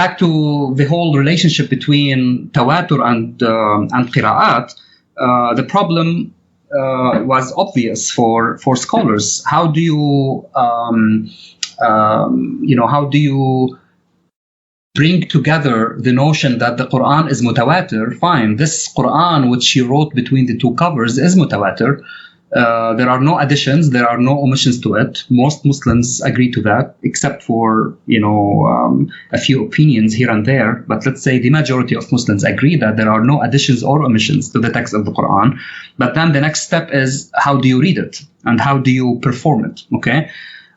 back to the whole relationship between tawatur and qira'at, the problem was obvious for scholars. How do you how do you bring together the notion that the Quran is mutawatir? Fine, this Quran which he wrote between the two covers is mutawatir. There are no additions, there are no omissions to it. Most Muslims agree to that, except for a few opinions here and there. But let's say the majority of Muslims agree that there are no additions or omissions to the text of the Quran. But then the next step is, how do you read it and how do you perform it? Okay,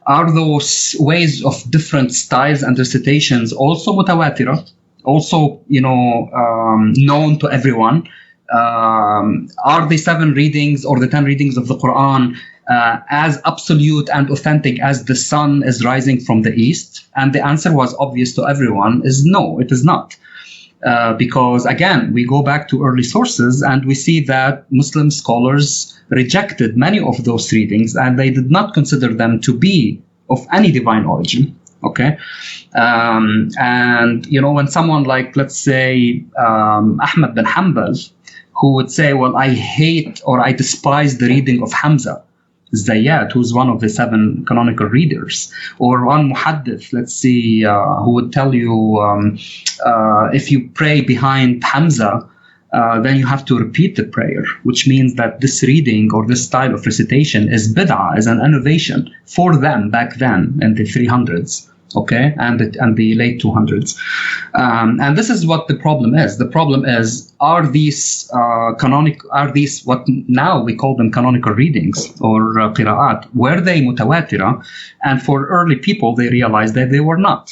are those ways of different styles and recitations also mutawatirah, also known to everyone? Are the 7 readings or the 10 readings of the Quran as absolute and authentic as the sun is rising from the east? And the answer was obvious to everyone, is no, it is not. Because again, we go back to early sources and we see that Muslim scholars rejected many of those readings and they did not consider them to be of any divine origin. Okay, and when someone like, let's say, Ahmad bin Hanbal, who would say, well, I hate or I despise the reading of Hamza Zayyat, who's one of the 7 canonical readers, or one muhaddith, let's see, who would tell you, if you pray behind Hamza, then you have to repeat the prayer, which means that this reading or this style of recitation is bid'ah, is an innovation for them back then in the 300s. Okay, and the late 200s, and this is what the problem is. The problem is, are these canonical? Are these what now we call them canonical readings or qira'at? Were they mutawatirah? And for early people, they realized that they were not.